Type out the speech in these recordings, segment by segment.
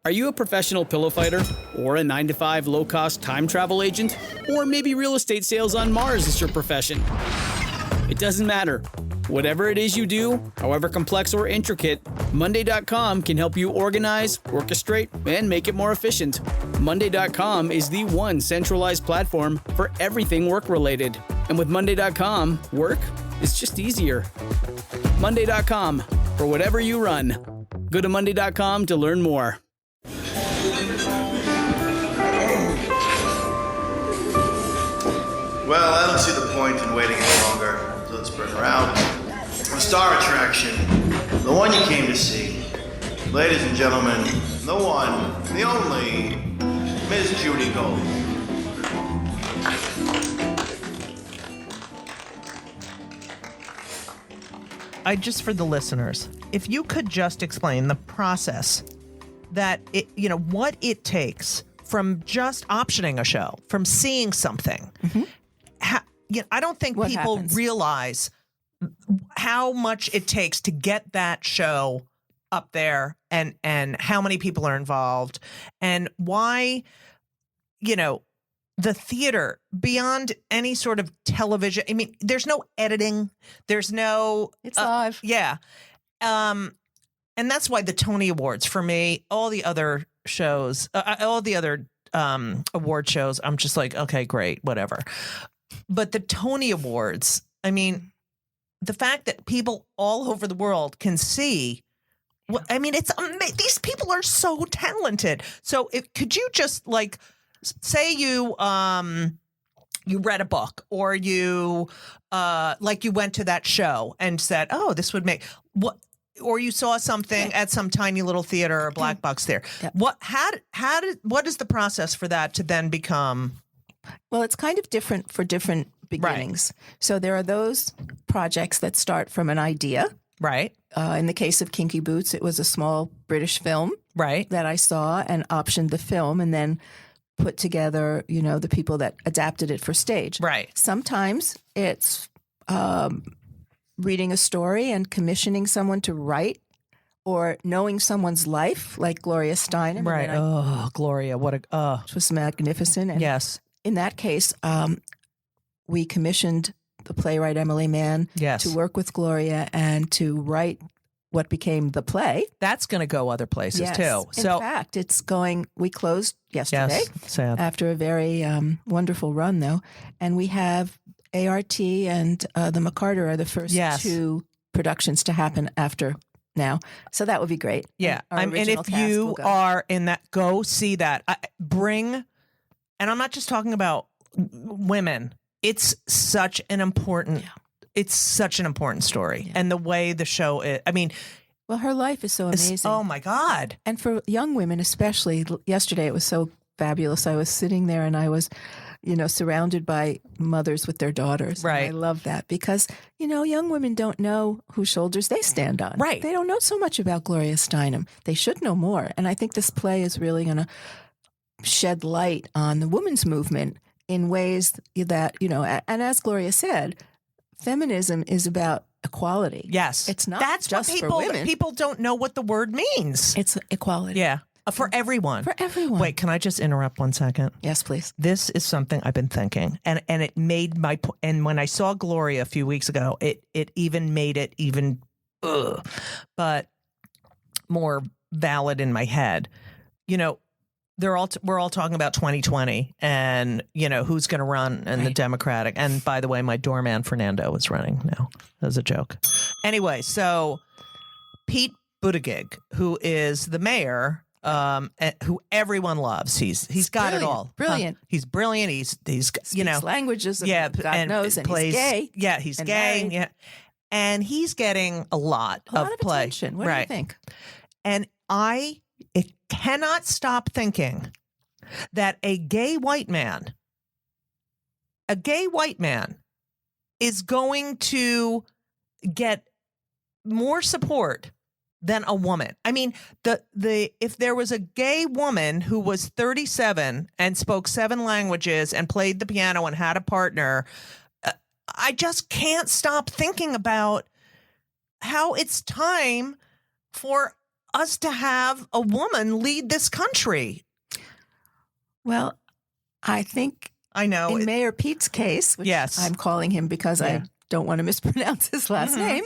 Are you a professional pillow fighter? Or a 9-to-5 low-cost time travel agent? Or maybe real estate sales on Mars is your profession? It doesn't matter. Whatever it is you do, however complex or intricate, Monday.com can help you organize, orchestrate, and make it more efficient. Monday.com is the one centralized platform for everything work-related. And with Monday.com, work is just easier. Monday.com, for whatever you run. Go to Monday.com to learn more. Well, I don't see the point in waiting any longer. So let's bring her out. The star attraction, the one you came to see. Ladies and gentlemen, the one, the only, Miss Judy Gold. Just for the listeners, if you could just explain the process that what it takes from just optioning a show, from seeing something. Mm-hmm. I don't think people realize how much it takes to get that show up there, and how many people are involved, and why, the theater, beyond any sort of television. I mean, there's no editing. There's no... It's live. Yeah. And that's why the Tony Awards, for me, all the other shows, award shows, I'm just like, okay, great, whatever. But the Tony Awards, I mean, the fact that people all over the world can see... Well, I mean, it's these people are so talented. So could you just say you read a book, or you you went to that show and said, oh, this would make what, or you saw something at some tiny little theater or black box there. Yep. What is the process for that to then become? Well, it's kind of different for different beginnings. Right. So there are those projects that start from an idea. Right. In the case of Kinky Boots, it was a small British film. Right. That I saw and optioned the film, and then put together, the people that adapted it for stage. Right. Sometimes it's reading a story and commissioning someone to write, or knowing someone's life, like Gloria Steinem. Right. Gloria, what a... Which was magnificent. And yes. In that case, we commissioned the playwright Emily Mann to work with Gloria and to write what became the play. That's going to go other places too. So, in fact, we closed yesterday. Yes, sad. After a very wonderful run, though. And we have ART and the McCarter are the first two productions to happen after now. So that would be great. Yeah. And if you are in that, go see that. And I'm not just talking about women. It's such an important... It's such an important story, and the way the show is. I mean, well, her life is so amazing. Oh my God! And for young women, especially, yesterday it was so fabulous. I was sitting there, and I was, surrounded by mothers with their daughters. Right. And I love that because young women don't know whose shoulders they stand on. Right. They don't know so much about Gloria Steinem. They should know more, and I think this play is really going to shed light on the women's movement in ways that and as Gloria said. Feminism is about equality. Yes. It's not That's just what for women. People don't know what the word means. It's equality. Yeah. For everyone. For everyone. Wait, can I just interrupt 1 second? Yes, please. This is something I've been thinking. And it made and when I saw Gloria a few weeks ago, it even made it even but more valid in my head. We're all talking about 2020 and, who's going to run in the Democratic. And by the way, my doorman, Fernando, is running now. That was a joke. Anyway, so Pete Buttigieg, who is the mayor, who everyone loves. He's got it all. Brilliant. He's brilliant. He's Speaks languages. God knows. And plays, he's gay. Yeah, he's gay. Married. Yeah. And he's getting a lot of play. Attention. What do you think? And it cannot stop thinking that a gay white man is going to get more support than a woman. I mean, if there was a gay woman who was 37 and spoke 7 languages and played the piano and had a partner, I just can't stop thinking about how it's time for us to have a woman lead this country? Well, I think I know. in Mayor Pete's case, which I'm calling him because I don't want to mispronounce his last name,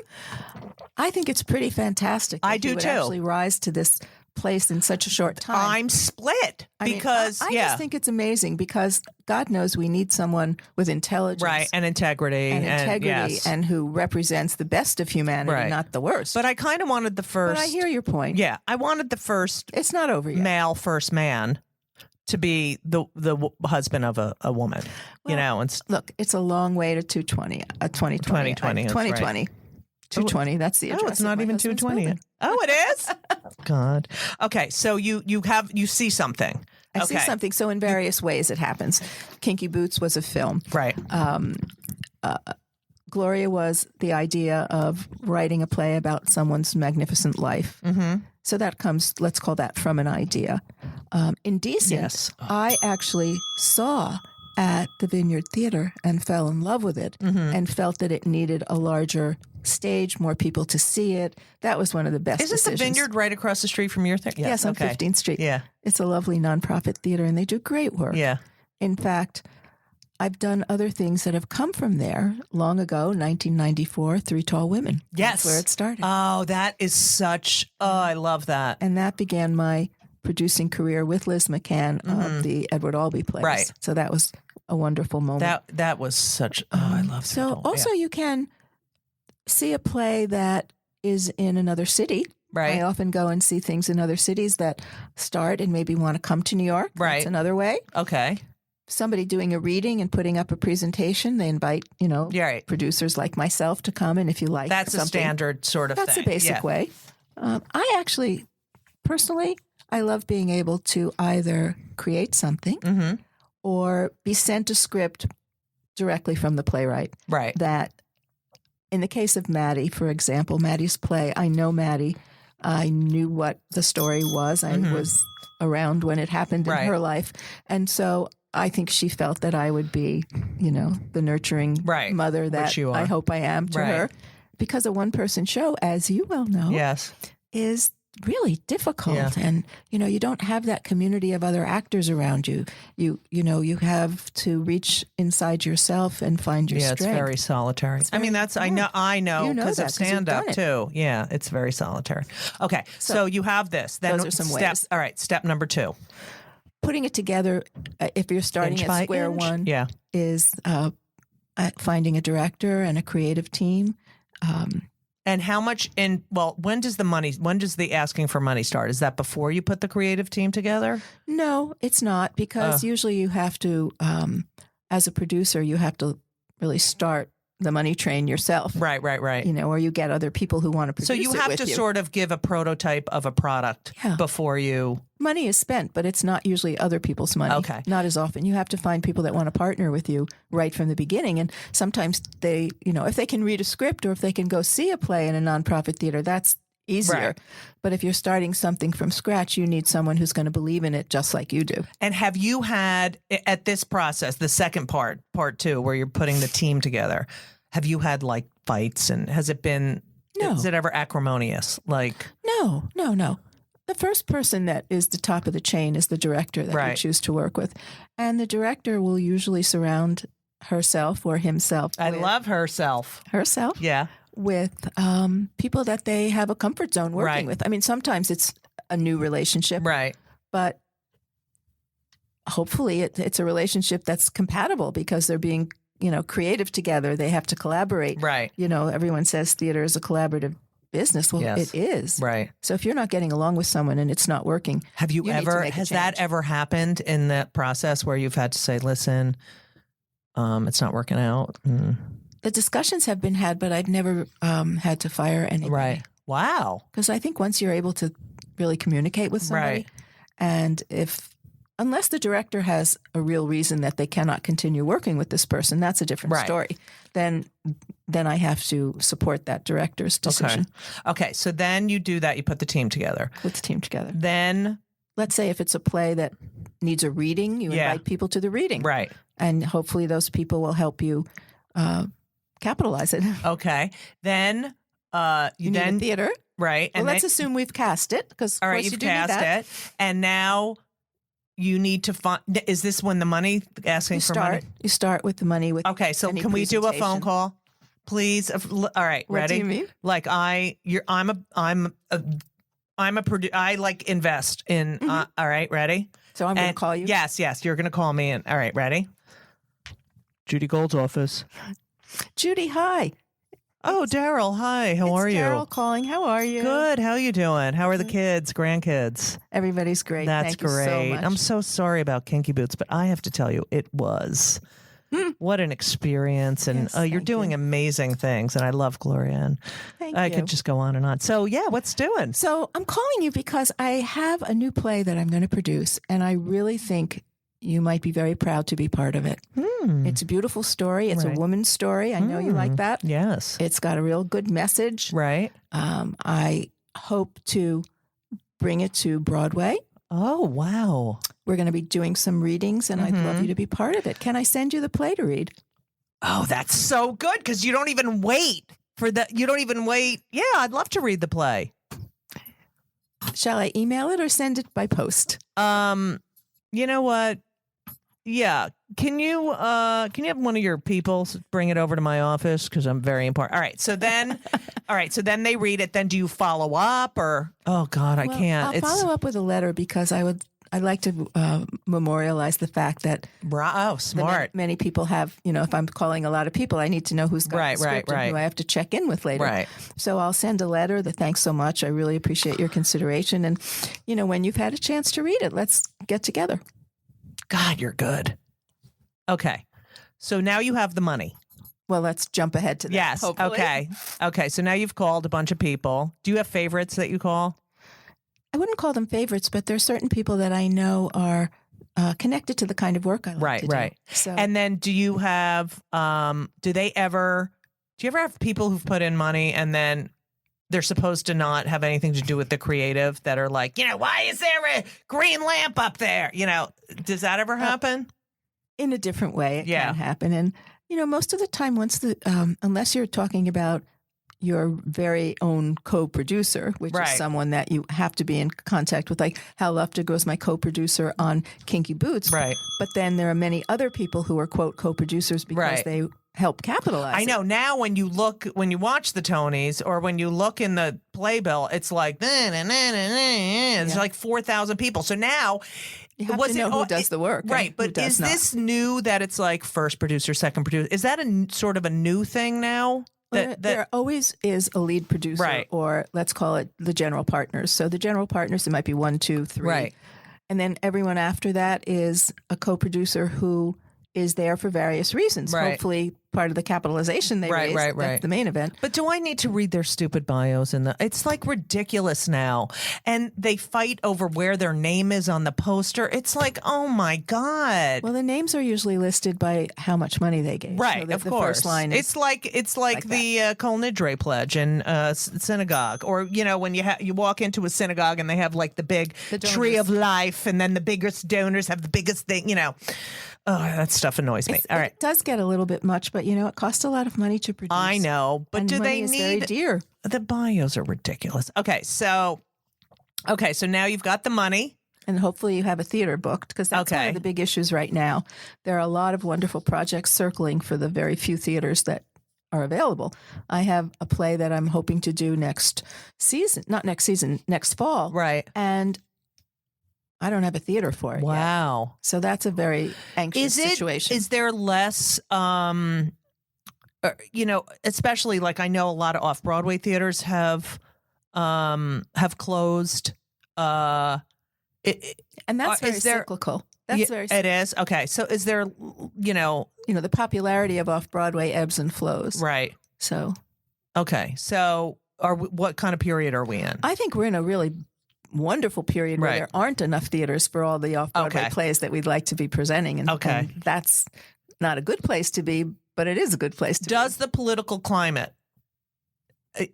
I think it's pretty fantastic that I do he would too. actually rise to this place in such a short time. I'm split because I just think it's amazing because God knows we need someone with intelligence, and integrity, and who represents the best of humanity, not the worst. But I kind of wanted the first. But I hear your point. Yeah, I wanted the first. It's not over yet. Male first man to be the husband of a woman. Well, and look, it's a long way to 2020. 2020. 2020. 220. That's the address. Oh, it's not even 220. Oh, it is? God. Okay, so you see something. I see something. So in various ways it happens. Kinky Boots was a film. Right. Gloria was the idea of writing a play about someone's magnificent life. Mm-hmm. So that comes, let's call that from an idea. Indecent, I actually saw at the Vineyard Theater and fell in love with it and felt that it needed a larger stage, more people to see it. That was one of the best decisions. The Vineyard right across the street from your thing? Yes, on 15th Street. Yeah. It's a lovely nonprofit theater and they do great work. Yeah. In fact, I've done other things that have come from there. Long ago, 1994, Three Tall Women. Yes. That's where it started. Oh, that is such, I love that. And that began my producing career with Liz McCann of the Edward Albee plays. Right. So that was a wonderful moment. That was such, I love that. So also you can see a play that is in another city. Right. I often go and see things in other cities that start and maybe want to come to New York. Right. That's another way. Okay. Somebody doing a reading and putting up a presentation, they invite, producers like myself to come. And if you like that's something, a standard sort of that's thing. That's a basic way. I actually, personally, I love being able to either create something or be sent a script directly from the playwright. Right. That, in the case of Maddie, for example, Maddie's play, I know Maddie. I knew what the story was. I was around when it happened in her life. And so I think she felt that I would be, the nurturing mother that I hope I am to her. Because a one-person show, as you well know, is really difficult. Yeah. And, you don't have that community of other actors around you. You have to reach inside yourself and find your strength. Yeah, it's very solitary. I know because of stand-up too. Yeah, it's very solitary. Okay, so you have this. Then those are some ways. All right, step number 2. Putting it together, if you're starting at square one, is finding a director and a creative team. And how much when does the asking for money start? Is that before you put the creative team together? No, it's not, because usually you have to, as a producer, you have to really start the money train yourself. Right. Or you get other people who want to produce it. So you have to sort of give a prototype of a product before you... Money is spent, but it's not usually other people's money. Okay. Not as often. You have to find people that want to partner with you right from the beginning. And sometimes they, if they can read a script or if they can go see a play in a nonprofit theater, that's easier. Right. But if you're starting something from scratch, you need someone who's going to believe in it just like you do. And have you had, at this process, the second part 2, where you're putting the team together, have you had like fights, and has it been, is it ever acrimonious? Like, No. The first person that is the top of the chain is the director that you choose to work with. And the director will usually surround herself or himself. I love herself. Herself? Yeah. With people that they have a comfort zone working with. I mean, sometimes it's a new relationship. Right. But hopefully it's a relationship that's compatible because they're being, creative together. They have to collaborate. Right. Everyone says theater is a collaborative business. Well, it is. Right. So if you're not getting along with someone and it's not working, has that ever happened in that process where you've had to say, listen, it's not working out? The discussions have been had, but I've never had to fire anybody. Right. Wow. Because I think once you're able to really communicate with somebody, and unless the director has a real reason that they cannot continue working with this person, that's a different story. Then I have to support that director's decision. Okay. So then you do that. You put the team together. Put the team together. Then, let's say if it's a play that needs a reading, you invite people to the reading. Right. And hopefully those people will help you capitalize it. Okay. Then you need a theater. Right. Well, let's assume we've cast it because all right, you've cast it, and now you need to find. Is this when the money asking for money? You start with the money. With okay, so can we do a phone call, please? All right, What ready? do you mean? Like I like invest in. All right, ready? So I'm going to call you. Yes, you're going to call me in. All right, ready? Judy Gold's office. Judy, hi. Oh, Daryl, hi. How are you? Daryl calling. How are you? Good. How are you doing? How are the kids, grandkids? Everybody's great. That's Thank you great. so much. I'm so sorry about Kinky Boots, but I have to tell you, it was. What an experience. And Yes, you're thank doing you. amazing things. And I love Gloria. And Thank I you. could just go on and on. So, yeah, what's doing? So I'm calling you because I have a new play that I'm going to produce, and I really think you might be very proud to be part of it. It's a beautiful story. It's Right. a woman's story. I know you like that. Yes. It's got a real good message. Right. I hope to bring it to Broadway. Oh, wow. We're going to be doing some readings, and I'd love you to be part of it. Can I send you the play to read? Oh, that's so good because you don't even wait for the. You don't even wait. Yeah, I'd love to read the play. Shall I email it or send it by post? You know what? Yeah. Can you have one of your people bring it over to my office because I'm very important. All right. So then, they read it. Then do you follow up or? Oh God, I can't. I'll follow up with a letter because I'd like to memorialize the fact that smart. many people have, if I'm calling a lot of people, I need to know who's got the script and who I have to check in with later. Right. So I'll send a letter that thanks so much. I really appreciate your consideration. And, when you've had a chance to read it, let's get together. God, you're good. Okay. So now you have the money. Well, let's jump ahead to that. Yes. Hopefully. Okay. So now you've called a bunch of people. Do you have favorites that you call? I wouldn't call them favorites, but there are certain people that I know are connected to the kind of work I like to do. Right. So, And then do you have, do you ever have people who've put in money and then they're supposed to not have anything to do with the creative that are like, why is there a green lamp up there? Does that ever happen? in a different way, it Yeah. can happen. And, most of the time, unless you're talking about your very own co-producer, which Right. is someone that you have to be in contact with, like Hal Lufter was my co-producer on Kinky Boots. Right. But then there are many other people who are, quote, co-producers because Right. they help capitalize. I know now when you watch the Tonys or when you look in the playbill, it's like, it's like 4,000 people. So now You have to know who does the work. Right. and who But does is not. this new that it's like first producer, second producer? Is that sort of a new thing now? Well, there always is a lead producer, Right. or let's call it the general partners. So the general partners, it might be 1, 2, 3. Right. And then everyone after that is a co-producer who is there for various reasons. Right. Hopefully part of the capitalization they Right, raise. right, That's right. the main event. But do I need to read their stupid bios it's like ridiculous now. And they fight over where their name is on the poster. It's like, oh my God. Well, the names are usually listed by how much money they gave. Right, So that of the course. first line is it's like that. the Kol Nidre pledge in synagogue, or when you walk into a synagogue and they have like the big The donors. tree of life, and then the biggest donors have the biggest thing. Oh, that stuff annoys me. All right, It does get a little bit much, but it costs a lot of money to produce. I know, but And do money they is very need dear? the bios? Are ridiculous. Okay, so now you've got the money. And hopefully you have a theater booked, because that's one Okay. of the big issues right now. There are a lot of wonderful projects circling for the very few theaters that are available. I have a play that I'm hoping to do next fall. Right. And I don't have a theater for it yet. Wow. So that's a very anxious situation. Is there less, especially like I know a lot of off-Broadway theaters have closed. and that's very is there- cyclical. That's very It is. Okay. So is there, the popularity of off-Broadway ebbs and flows. right. So Okay. So what kind of period are we in? I think we're in a really wonderful period where Right. there aren't enough theaters for all the off-Broadway Okay. plays that we'd like to be presenting. And, Okay. and that's not a good place to be, but it is a good place to Does the political climate,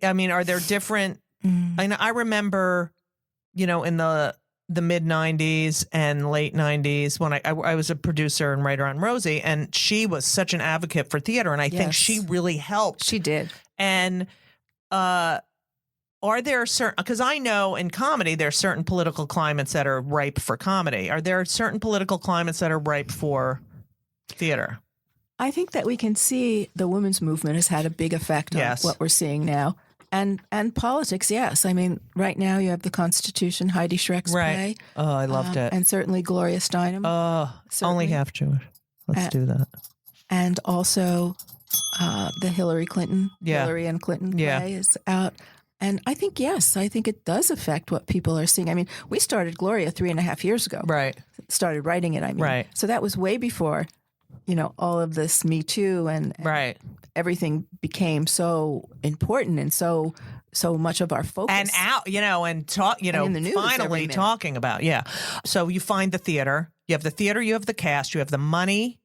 I mean, are there different, be. I remember, in the mid 90s and late 90s when I was a producer and writer on Rosie, and she was such an advocate for theater. And I think Yes. she really helped. She did. And are there certain, because I know in comedy there's certain political climates that are ripe for comedy. Are there certain political climates that are ripe for theater? I think that we can see the women's movement has had a big effect on what we're seeing now. And politics, yes. I mean, right now you have the Constitution, Heidi Schreck's play. Oh, I loved it. And certainly Gloria Steinem. Only half Jewish. Let's do that. And also the Hillary and Clinton play is out. And I think, yes, I think it does affect what people are seeing. I mean, we started Gloria 3.5 years ago. Right. Started writing it, I mean. Right. So that was way before, all of this Me Too and everything became so important and so much of our focus. And out, and talk, and in the news finally talking about, So you find the theater. You have the theater, you have the cast, you have the money.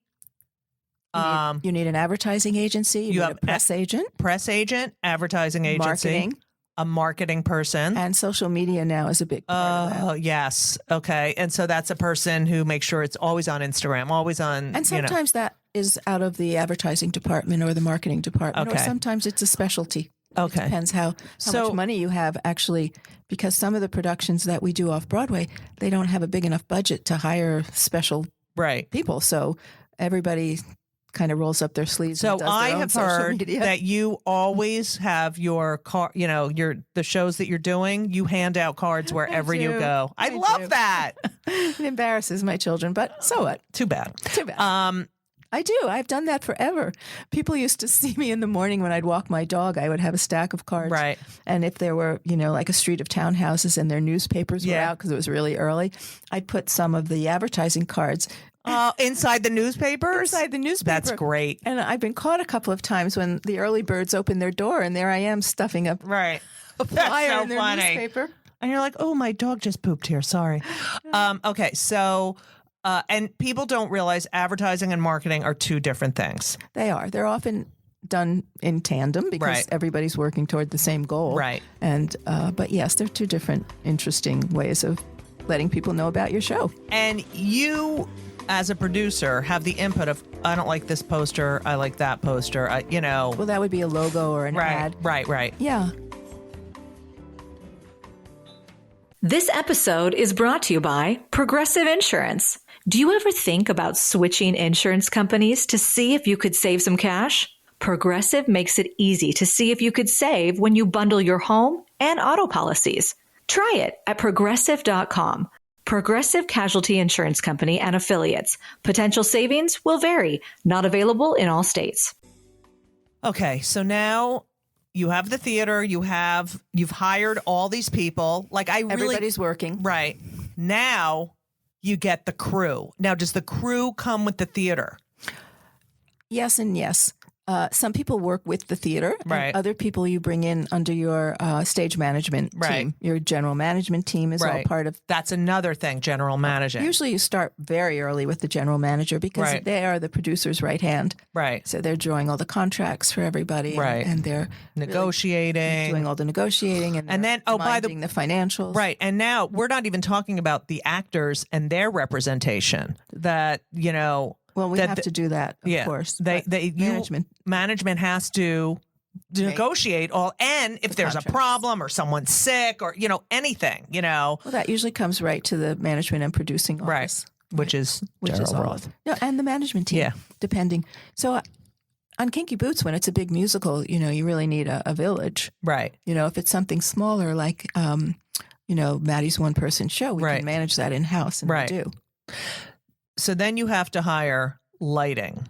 You need an advertising agency. You need a press agent. Press agent, advertising agency. Marketing. A marketing person. And social media now is a big part of that. Oh, yes. Okay. And so that's a person who makes sure it's always on Instagram, always on, And sometimes that is out of the advertising department or the marketing department. Or sometimes it's a specialty. Okay. It depends how much money you have, actually, because some of the productions that we do off Broadway, they don't have a big enough budget to hire special people. So everybody kind of rolls up their sleeves. So and does I their own have social heard media. that you always have your car, the shows that you're doing, you hand out cards wherever you go. I love that. It embarrasses my children, but so what? Too bad. I do. I've done that forever. People used to see me in the morning when I'd walk my dog. I would have a stack of cards. Right. And if there were, like a street of townhouses and their newspapers were out because it was really early, I'd put some of the advertising cards inside the newspapers? Inside the newspaper. That's great. And I've been caught a couple of times when the early birds open their door and there I am stuffing up a flyer in their newspaper. And you're like, oh, my dog just pooped here. Sorry. Okay, so... and people don't realize advertising and marketing are two different things. They are. They're often done in tandem because everybody's working toward the same goal. Right. And but yes, they're two different interesting ways of letting people know about your show. And you, as a producer, have the input of, I don't like this poster, I like that poster, Well, that would be a logo or an ad. Right. Yeah. This episode is brought to you by Progressive Insurance. Do you ever think about switching insurance companies to see if you could save some cash? Progressive makes it easy to see if you could save when you bundle your home and auto policies. Try it at progressive.com. Progressive Casualty Insurance Company and Affiliates. Potential savings will vary. Not available in all states. Okay, so now you have the theater, you've hired all these people. Everybody's working. Right. Now you get the crew. Now, does the crew come with the theater? Yes and yes. Some people work with the theater. Right. And other people you bring in under your stage management team. Your general management team is all part of. That's another thing, general managing. Usually you start very early with the general manager because they are the producer's right hand. Right. So they're drawing all the contracts for everybody. Right. And they're negotiating. Really doing all the negotiating and then, minding the financials. Right. And now we're not even talking about the actors and their representation that, Well, we have to do that, of course. Management has to negotiate all, and if there's contracts. a problem or someone's sick or anything, Well, that usually comes right to the management and producing office, which is Daryl Roth. No, and the management team, depending. So on Kinky Boots, when it's a big musical, you really need a village, right? If it's something smaller like Maddie's one-person show, we can manage that in-house, and we do. So then you have to hire lighting.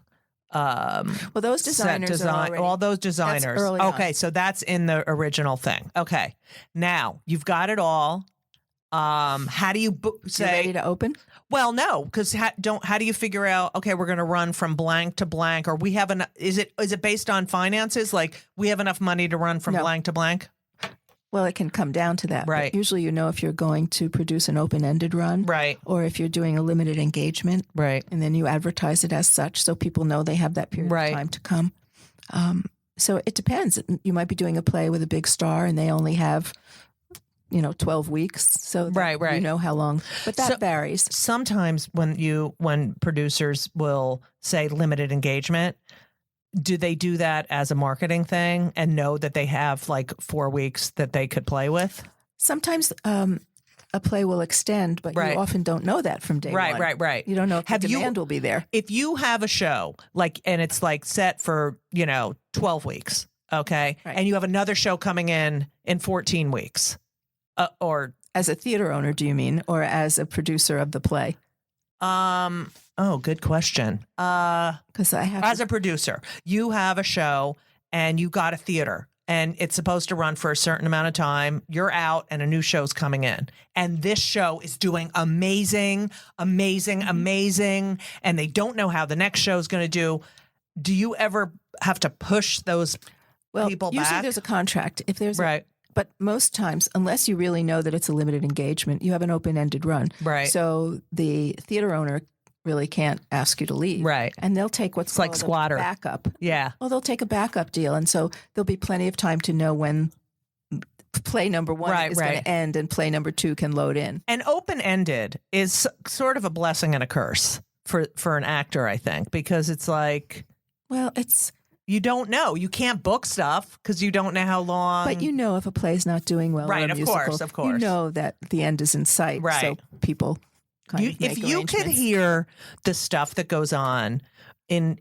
Well, those designers are already, all those designers. That's early on. So that's in the original thing. Okay, now you've got it all. How do you say? You ready to open? Well, no, because how do you figure out? Okay, we're going to run from blank to blank, or we have enough? Is it based on finances? Like we have enough money to run from blank to blank? Well, it can come down to that. Right. But usually, if you're going to produce an open-ended run, right, or if you're doing a limited engagement, right, and then you advertise it as such, so people know they have that period of time to come. So it depends. You might be doing a play with a big star, and they only have 12 weeks. So you know how long, but that varies. Sometimes when producers will say limited engagement, do they do that as a marketing thing and know that they have like 4 weeks that they could play with? Sometimes a play will extend, but Right. you often don't know that from day one. Right. You don't know if Have the you- demand will be there. If you have a show like, and it's like set for, 12 weeks, okay? Right. And you have another show coming in 14 weeks or, As a theater owner, do you mean, or as a producer of the play? good question. Because I have As a producer, you have a show and you got a theater and it's supposed to run for a certain amount of time. You're out and a new show's coming in. And this show is doing amazing. And they don't know how the next show's going to do. Do you ever have to push those people usually back? there's a contract. If there's Right. But most times, unless you really know that it's a limited engagement, you have an open-ended run. Right. So the theater owner really can't ask you to leave. Right. And they'll take what's It's like called squatter. a backup. Yeah. Well, they'll take a backup deal. And so there'll be plenty of time to know when play number one Right, is going right. to end and play number two can load in. And open-ended is sort of a blessing and a curse for an actor, I think, because it's like Well, it's, you don't know. You can't book stuff because you don't know how long. but you know if a play's not doing well, Right, or a of musical, course, of course. you know that the end is in sight. Right. So people kind of make if you could arrangements. hear the stuff that goes on in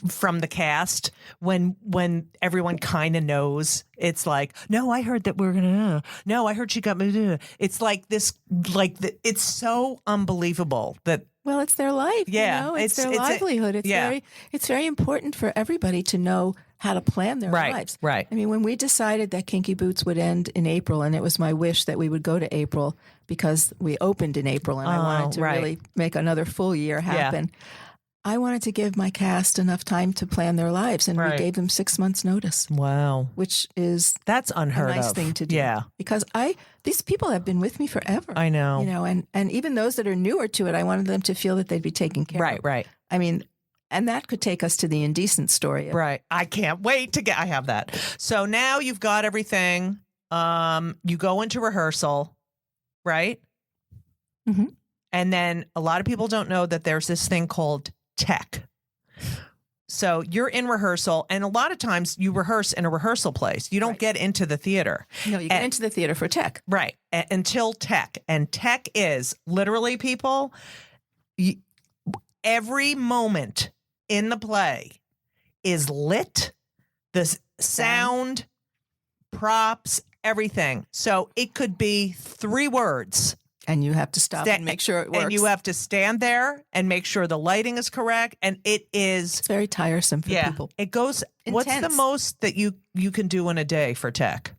from the cast when everyone kind of knows, it's like, no, I heard that we're gonna, no, I heard she got me. It's like this, it's so unbelievable that. Well, it's their life. Yeah, you know? It's their it's a- livelihood. yeah. It's very important for everybody to know how to plan their Right, lives. right. I mean, when we decided that Kinky Boots would end in April, and it was my wish that we would go to April because we opened in April, and I wanted to right. really make another full year happen. I wanted to give my cast enough time to plan their lives, and we Right. gave them 6 months' notice, Wow, which is that's a unheard nice of. thing to do. Yeah, because these people have been with me forever. I know. You know, and even those that are newer to it, I wanted them to feel that they'd be taken care of. Right. I mean, and that could take us to the indecent story. Right. I can't wait to I have that. So now you've got everything. You go into rehearsal, right? Mhm. And then a lot of people don't know that there's this thing called tech. So you're in rehearsal, and a lot of times you rehearse in a rehearsal place. You don't Right. get into the theater. No, you get into the theater for tech. Right. Until tech. And tech is literally, people, every moment in the play is lit, the sound, props, everything. So it could be 3 words. And you have to stop and make sure it works. And you have to stand there and make sure the lighting is correct. And it is, It's very tiresome for people. it goes, what's the Intense. most that you can do in a day for tech?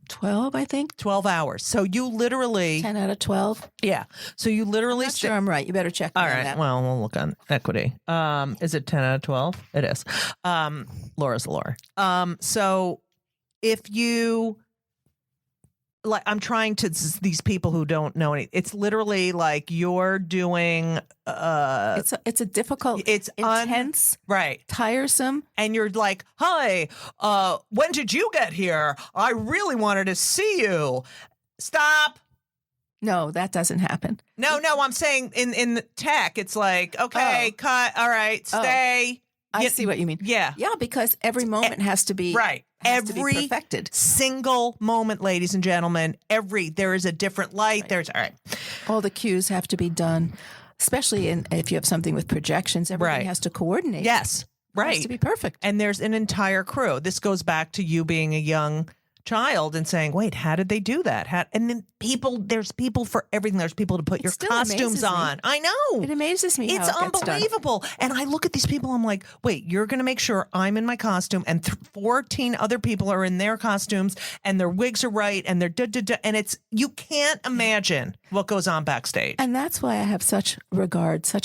12, I think. 12 hours. So you literally, 10 out of 12. yeah. So you literally Not sure I'm right. You better check me All on right. that. Well, we'll look on equity. Is it 10 out of 12? It is. Laura's Laura. So if you, like, I'm trying to, these people who don't know any, it's literally like you're doing, It's a difficult, it's intense, right. tiresome. And you're like, hi, when did you get here? I really wanted to see you. Stop. No, that doesn't happen. No, I'm saying in the tech, it's like, okay, cut. All right, stay. I see what you mean. Yeah. Yeah, because every moment has to be Right. has to be Every perfected. single moment, ladies and gentlemen, there is a different light. There's all right. All the cues have to be done, especially if you have something with projections. Everything Right. has to coordinate. Yes. It Right. has to be perfect. And there's an entire crew. This goes back to you being a young child and saying, wait, how did they do that? And then there's people for everything. There's people to put your still costumes amazes me. on. I know. It amazes me. It's how it gets done. unbelievable. And I look at these people, I'm like, wait, you're going to make sure I'm in my costume and 14 other people are in their costumes and their wigs are right and they're and you can't imagine what goes on backstage. And that's why I have such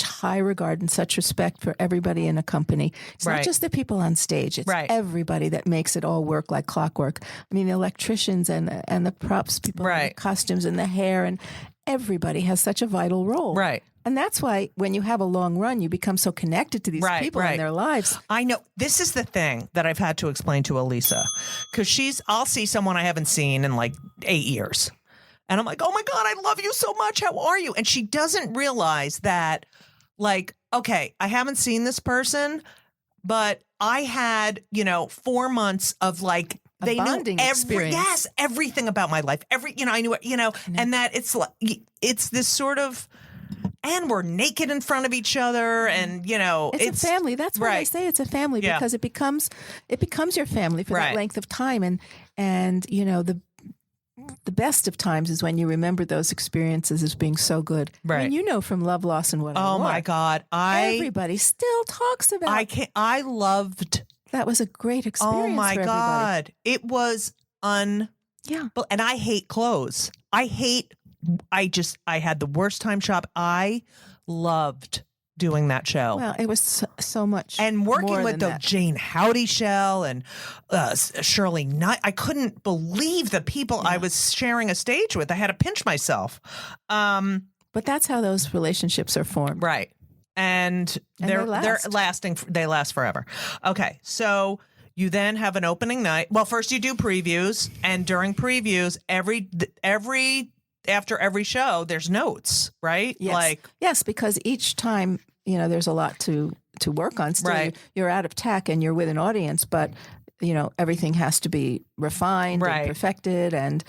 high regard and such respect for everybody in a company. It's Right. not just the people on stage. It's Right. everybody that makes it all work like clockwork. I mean, the electricians and the props people, and Right. the costumes and the hair, and everybody has such a vital role. Right. And that's why when you have a long run, you become so connected to these Right, people right. and their lives. I know. This is the thing that I've had to explain to Elisa, because I'll see someone I haven't seen in like 8 years. And I'm like, oh my God, I love you so much. How are you? And she doesn't realize that, like, okay, I haven't seen this person, but I had, 4 months of like, they knew bonding experience. everything about my life. I knew it, and that it's this sort of, and we're naked in front of each other, and it's a family. That's why I say it's a family, because it becomes your family for that length of time, and the best of times is when you remember those experiences as being so good. Right. I mean, from Love, Loss, and What I Oh Wore, my God, everybody still talks about. I loved. That was a great experience. Oh my for everybody. God, it was Yeah. And I hate clothes. I had the worst time shop. I loved doing that show. Well, it was so much. And working more with than the that. Jane Howdy Shell and Shirley Knight. I couldn't believe the people I was sharing a stage with. I had to pinch myself. But that's how those relationships are formed. Right. And they're lasting. They last forever. Okay. So you then have an opening night. Well, first you do previews, and during previews, after every show, there's notes, right? Yes. Yes, because each time, there's a lot to work on. Still, Right. you're out of tech and you're with an audience, but everything has to be refined and perfected, and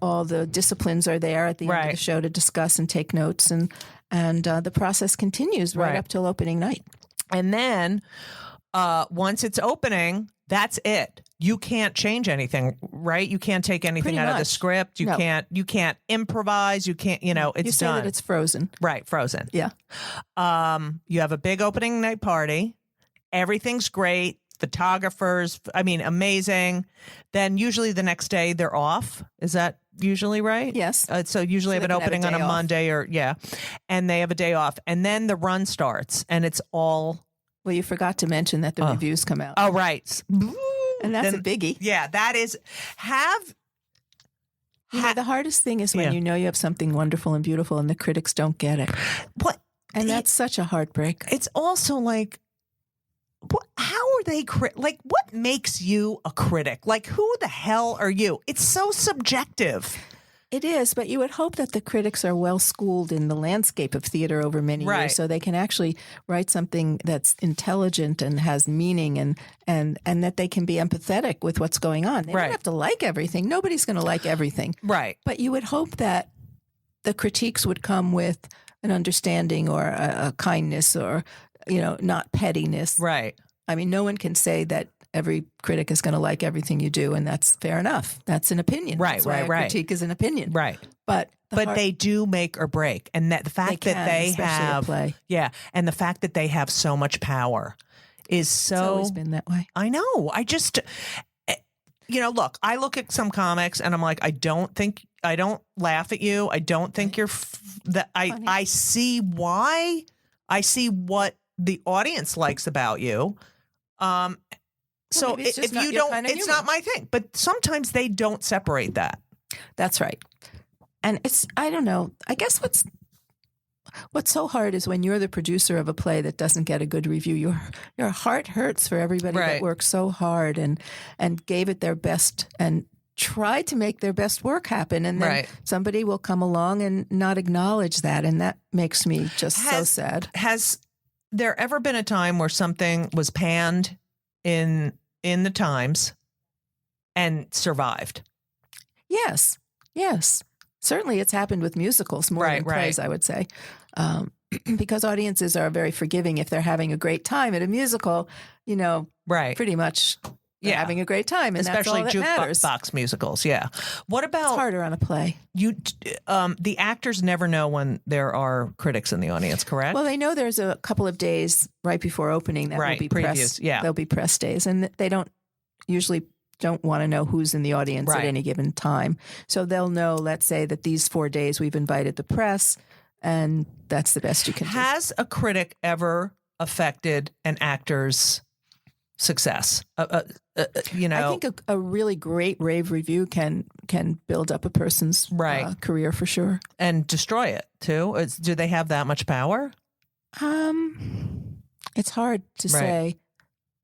all the disciplines are there at the end of the show to discuss and take notes, and the process continues right up till opening night. And then once it's opening, that's it. You can't change anything, right? You can't take anything Pretty out of the much. script. You can't improvise. You can't, it's you say done. that it's frozen. Right, frozen. Yeah. You have a big opening night party. Everything's great. Photographers, amazing. Then usually the next day they're off. Is that usually right? Yes. So usually have an they can have a opening on a day off. Monday and they have a day off. And then the run starts, and it's all. Well, you forgot to mention that the reviews come out. Oh, right. And that's a biggie. Yeah, that is. The hardest thing is when you have something wonderful and beautiful and the critics don't get it. What? And that's such a heartbreak. It's also like, how are they what makes you a critic? Like, who the hell are you? It's so subjective. It is, but you would hope that the critics are well schooled in the landscape of theater over many years, so they can actually write something that's intelligent and has meaning, and that they can be empathetic with what's going on. They don't have to like everything. Nobody's going to like everything. Right. But you would hope that the critiques would come with an understanding or a kindness or, not pettiness. Right. I mean, no one can say that every critic is going to like everything you do, and that's fair enough. That's an opinion. Right, That's why a critique is an opinion. Right. But they do make or break, and that the fact that they have, and the fact that they have so much power is so. It's always been that way. I know. I just, look. I look at some comics, and I'm like, I don't laugh at you. I don't think you're that. I see why. I see what the audience likes about you. So maybe it's just if not you your don't, kind of it's humor. not my thing. But sometimes they don't separate that. That's right. And I don't know. I guess what's so hard is when you're the producer of a play that doesn't get a good review. Your heart hurts for everybody that worked so hard and gave it their best and tried to make their best work happen. And then somebody will come along and not acknowledge that. And that makes me just so sad. Has there ever been a time where something was panned in the Times and survived? Yes. Certainly it's happened with musicals more than plays, I would say. Because audiences are very forgiving if they're having a great time at a musical, pretty much they're having a great time. And especially that's all that matters. jukebox musicals. Yeah. What about it's harder on a play? The actors never know when there are critics in the audience, correct? Well, they know there's a couple of days right before opening that will be press. There'll be press days, and they don't want to know who's in the audience at any given time. So they'll know, let's say, that these 4 days we've invited the press, and that's the best you can do. Has a critic ever affected an actor's success? I think a really great rave review can build up a person's career for sure. And destroy it, too? Do they have that much power? It's hard to say.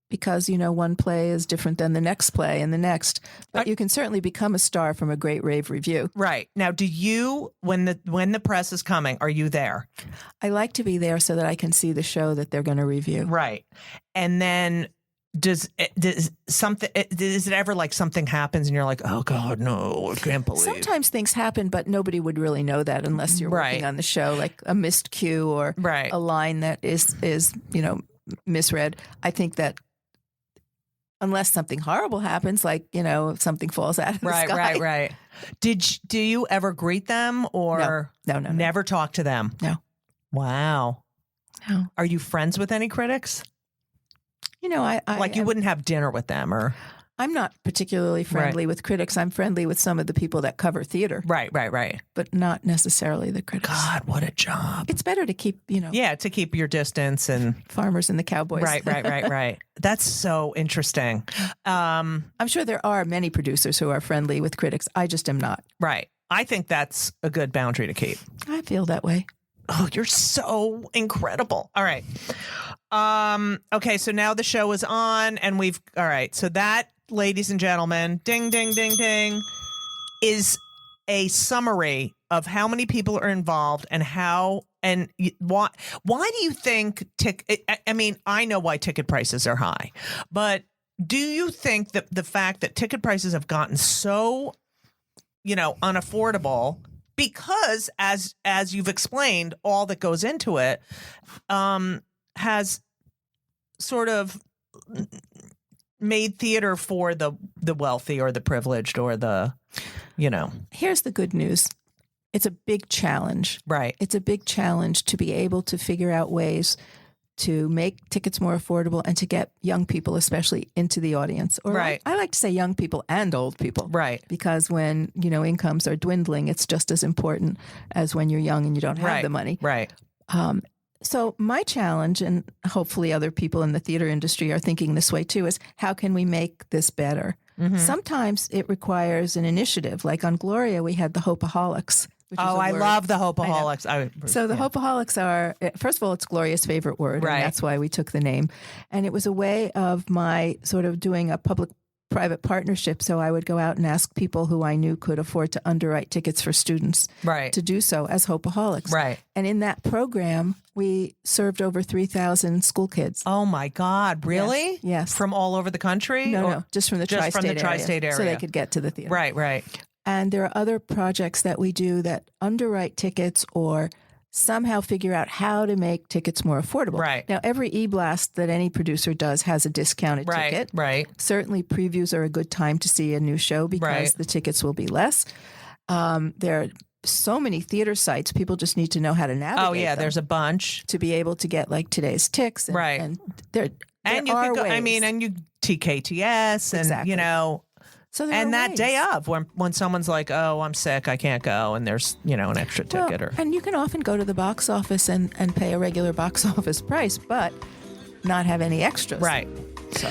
because, one play is different than the next play and the next. But you can certainly become a star from a great rave review. Right. Now, do you, when the press is coming, are you there? I like to be there so that I can see the show that they're going to review. Right. And then does is it ever like something happens and you're like, oh God, no, I can't believe. Sometimes things happen, but nobody would really know that unless you're working on the show, like a missed cue or a line that is misread. I think that unless something horrible happens, like, something falls out of the sky. Right. Do you ever greet them or no. Never talk to them? No. Wow. No. Are you friends with any critics? I like you wouldn't have dinner with them, or I'm not particularly friendly with critics. I'm friendly with some of the people that cover theater. Right. But not necessarily the critics. God, what a job. It's better to keep, to keep your distance and farmers and the cowboys. Right. That's so interesting. I'm sure there are many producers who are friendly with critics. I just am not. Right. I think that's a good boundary to keep. I feel that way. Oh, you're so incredible. All right. Okay, so now the show is on and all right. So that, ladies and gentlemen, ding, ding, ding, ding, is a summary of how many people are involved and how and why do you think I know why ticket prices are high, but do you think that the fact that ticket prices have gotten so, unaffordable because as you've explained, all that goes into it has sort of made theater for the wealthy or the privileged or the, Here's the good news. It's a big challenge. Right. It's a big challenge to be able to figure out ways to make tickets more affordable and to get young people especially into the audience. Or right. I like to say young people and old people. Right. Because when, incomes are dwindling, it's just as important as when you're young and you don't have the money. Right. So my challenge, and hopefully other people in the theater industry are thinking this way too, is how can we make this better? Mm-hmm. Sometimes it requires an initiative. Like on Gloria, we had the Hopeaholics. I love the Hopeaholics. So the Hopeaholics are, first of all, it's Gloria's favorite word, and that's why we took the name. And it was a way of my sort of doing a public-private partnership. So I would go out and ask people who I knew could afford to underwrite tickets for students to do so as Hopeaholics. Right. And in that program, we served over 3,000 school kids. Oh, my God. Really? Yes. From all over the country? No, just from the tri-state area. So they could get to the theater. Right. And there are other projects that we do that underwrite tickets or somehow figure out how to make tickets more affordable. Right. Now, every e-blast that any producer does has a discounted ticket. Right. Certainly, previews are a good time to see a new show because the tickets will be less. There are so many theater sites. People just need to know how to navigate. Oh, yeah, there's a bunch. To be able to get like today's ticks. And, and there you are could go, ways. and you TKTS and, exactly. So and that day of when someone's like, oh, I'm sick, I can't go, and there's, an extra ticket. And you can often go to the box office and pay a regular box office price, but not have any extras. Right. So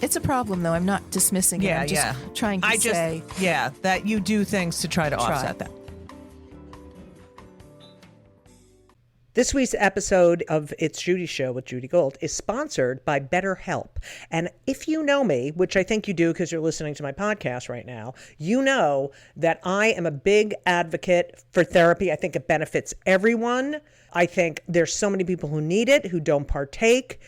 it's a problem, though. I'm not dismissing it. I'm just trying to say. Yeah, that you do things to try to offset that. This week's episode of It's Judy's Show with Judy Gold is sponsored by BetterHelp. And if you know me, which I think you do because you're listening to my podcast right now, you know that I am a big advocate for therapy. I think it benefits everyone. I think there's so many people who need it, who don't partake.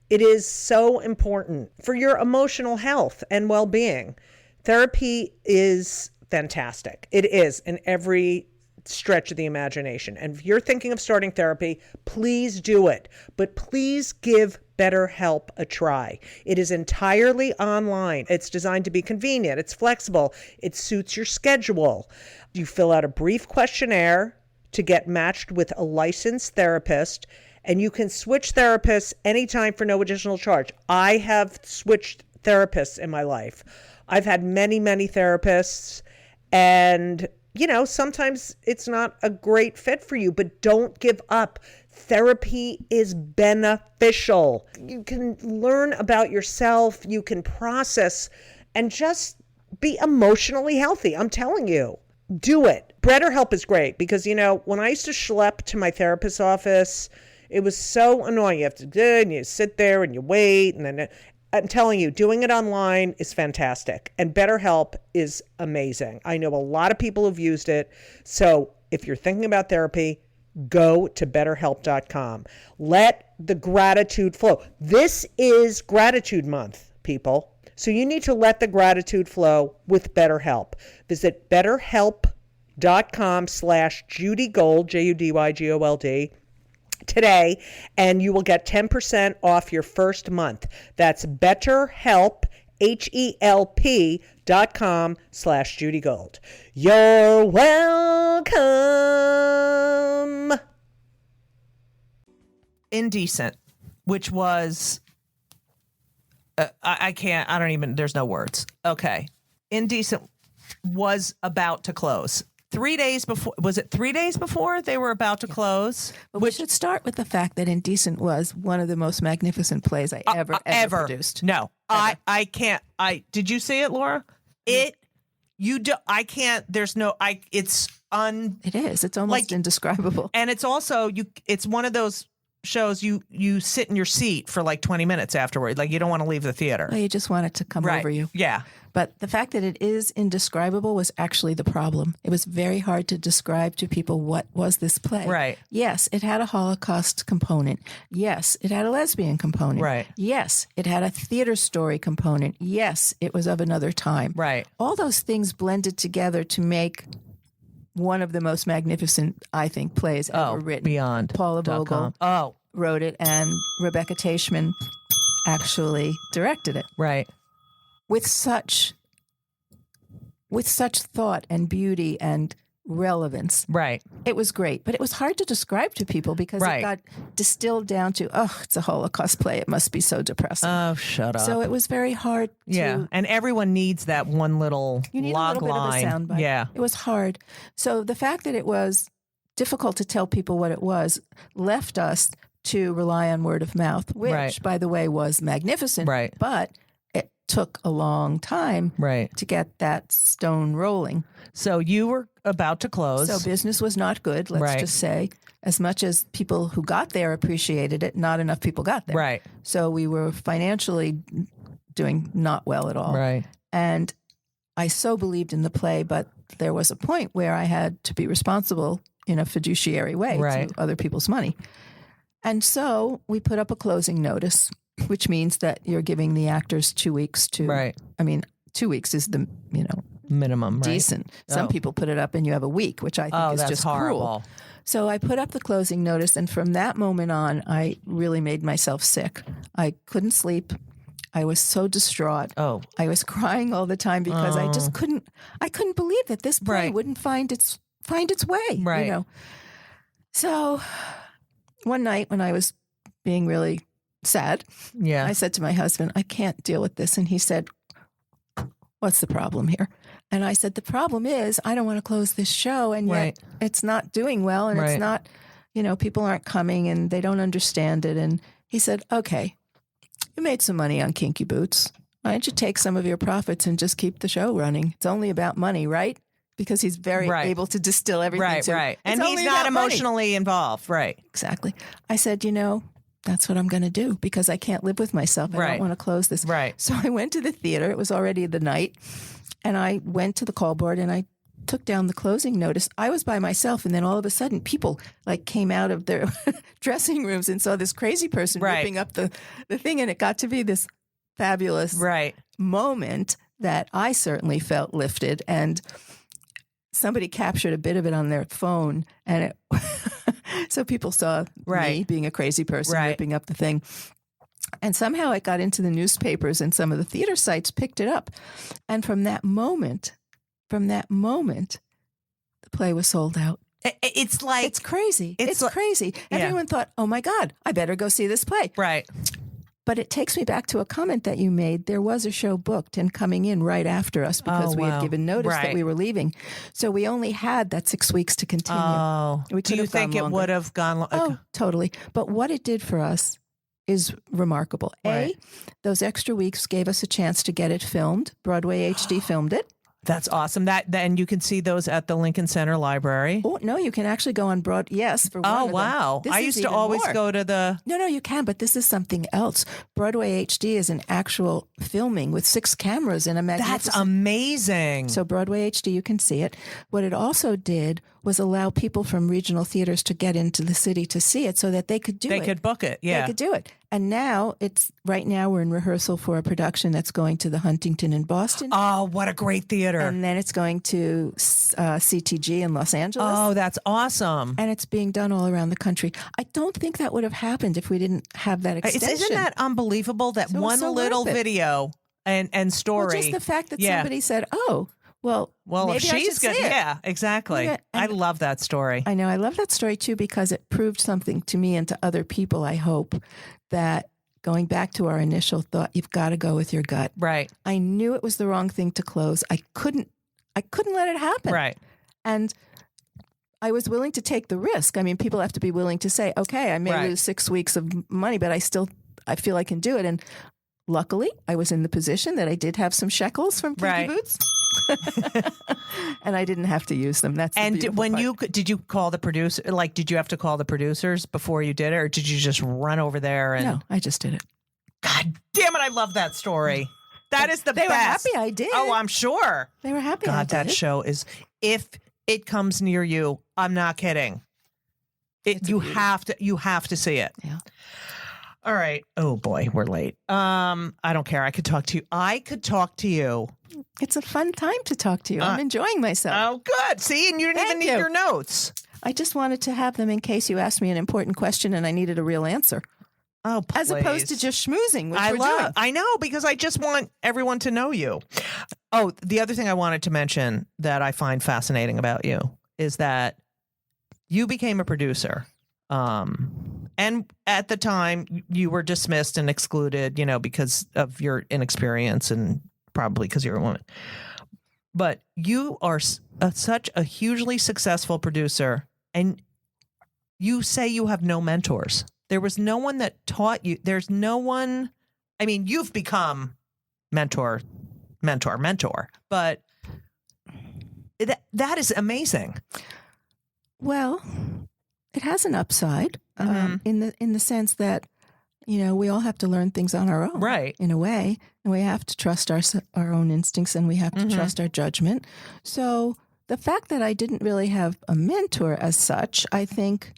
It is so important for your emotional health and well-being. Therapy is fantastic. It is in every stretch of the imagination. And if you're thinking of starting therapy, please do it. But please give BetterHelp a try. It is entirely online. It's designed to be convenient. It's flexible. It suits your schedule. You fill out a brief questionnaire to get matched with a licensed therapist, and you can switch therapists anytime for no additional charge. I have switched therapists in my life. I've had many, many therapists, and sometimes it's not a great fit for you, but don't give up. Therapy is beneficial. You can learn about yourself. You can process and just be emotionally healthy. I'm telling you, do it. BetterHelp is great because, when I used to schlep to my therapist's office It was so annoying. You have to do it, and you sit there and you wait, and then I'm telling you, doing it online is fantastic. And BetterHelp is amazing. I know a lot of people who've used it. So if you're thinking about therapy, go to BetterHelp.com. Let the gratitude flow. This is Gratitude Month, people. So you need to let the gratitude flow with BetterHelp. Visit BetterHelp.com/Judy Gold, JudyGold, today, and you will get 10% off your first month. That's BetterHelp, HELP.com/Judy Gold. You're welcome. Indecent, which was, there's no words. Okay. Indecent was about to close. 3 days before, was it 3 days before they were about to close? But we should start with the fact that Indecent was one of the most magnificent plays I ever produced. No, Ever. I can't. Did you see it, Laura? I can't, it's It is. It's almost indescribable. and it's also, it's one of those shows you sit in your seat for like 20 minutes afterward. Like you don't want to leave the theater. Well, you just want it to come over you. Yeah. But the fact that it is indescribable was actually the problem. It was very hard to describe to people what was this play. Right. Yes, it had a Holocaust component. Yes, it had a lesbian component. Right. Yes, it had a theater story component. Yes, it was of another time. Right. All those things blended together to make one of the most magnificent, I think, plays ever written. Beyond. Paula Vogel wrote it, and Rebecca Teichman actually directed it. Right. With such thought and beauty and relevance. Right. It was great, but it was hard to describe to people because it got distilled down to, it's a Holocaust play. It must be so depressing. Oh, shut up. So it was very hard to... and everyone needs that one little You need log a little line. bit of a soundbite. Yeah. It was hard. So the fact that it was difficult to tell people what it was left us to rely on word of mouth, which, by the way, was magnificent. Right. But it took a long time to get that stone rolling. So you were about to close. So business was not good, let's just say. As much as people who got there appreciated it, not enough people got there. Right. So we were financially doing not well at all. Right. And I so believed in the play, but there was a point where I had to be responsible in a fiduciary way to other people's money. And so we put up a closing notice, which means that you're giving the actors 2 weeks to, I mean, 2 weeks is the, minimum, decent. Some people put it up and you have a week, which I think is just horrible. Cruel. So I put up the closing notice, and from that moment on, I really made myself sick. I couldn't sleep. I was so distraught. Oh. I was crying all the time because I just couldn't believe that this play wouldn't find its way. Right. So one night when I was being really sad, I said to my husband, I can't deal with this. And he said, what's the problem here? And I said, the problem is I don't want to close this show, and yet it's not doing well, and it's not, people aren't coming and they don't understand it. And he said, okay, you made some money on Kinky Boots. Why don't you take some of your profits and just keep the show running? It's only about money, right? Because he's very able to distill everything. Right. And he's not emotionally involved. Right. Exactly. I said, that's what I'm going to do because I can't live with myself. I don't want to close this. Right. So I went to the theater. It was already the night. And I went to the call board and I took down the closing notice. I was by myself. And then all of a sudden people came out of their dressing rooms and saw this crazy person ripping up the thing. And it got to be this fabulous moment that I certainly felt lifted. And somebody captured a bit of it on their phone, and so people saw me being a crazy person ripping up the thing. And somehow it got into the newspapers, and some of the theater sites picked it up. And from that moment, the play was sold out. It's crazy. It's crazy. Everyone thought, oh my God, I better go see this play. Right. But it takes me back to a comment that you made. There was a show booked and coming in right after us because we had given notice that we were leaving. So we only had that 6 weeks to continue. Oh, do you think it would have gone? Oh, totally. But what it did for us is remarkable. Those extra weeks gave us a chance to get it filmed. Broadway HD filmed it. That's awesome. Then you can see those at the Lincoln Center Library. Oh, no, you can actually go on Yes, for one Oh, of them. wow. This I is used to even always more. go to the... No, you can, but this is something else. Broadway HD is an actual filming with 6 cameras in a magnificent... That's amazing. So Broadway HD, you can see it. What it also did was allow people from regional theaters to get into the city to see it so that they could do it. They could book it, yeah. They could do it. And now right now we're in rehearsal for a production that's going to the Huntington in Boston. Oh, what a great theater. And then it's going to CTG in Los Angeles. Oh, that's awesome. And it's being done all around the country. I don't think that would have happened if we didn't have that extension. Isn't that unbelievable that So one little worth it. video and story. Well, just the fact that somebody said, "Oh, well, if maybe I she's should good, see it." yeah, exactly. Yeah, I and- love that story. I know. I love that story too because it proved something to me and to other people. I hope that going back to our initial thought, you've got to go with your gut. Right. I knew it was the wrong thing to close. I couldn't let it happen. Right. And I was willing to take the risk. I mean, people have to be willing to say, "Okay, I may lose 6 weeks of money, but I feel I can do it." And luckily, I was in the position that I did have some shekels from Kinky Boots. And I didn't have to use them. That's the beautiful part. Did you call the producer? Like, did you have to call the producers before you did it, or did you just run over there and? No, I just did it. God damn it! I love that story. That is the They best. were happy I did. Oh, I'm sure. They were happy. I God, did that it. show is. If it comes near you, I'm not kidding. You have to see it. Yeah. All right. Oh boy, we're late. I don't care. I could talk to you. It's a fun time to talk to you. I'm enjoying myself. Oh, good. See, and you didn't even need your notes. I just wanted to have them in case you asked me an important question and I needed a real answer. Oh, please. As opposed to just schmoozing, which we're doing. I know, because I just want everyone to know you. Oh, the other thing I wanted to mention that I find fascinating about you is that you became a producer. And at the time you were dismissed and excluded, because of your inexperience and probably because you're a woman. But you are such a hugely successful producer, and you say you have no mentors. There was no one that taught you. There's no one. I mean, you've become mentor, but that is amazing. Well, it has an upside in the sense that we all have to learn things on our own, right? In a way, and we have to trust our own instincts, and we have to trust our judgment. So the fact that I didn't really have a mentor as such, I think,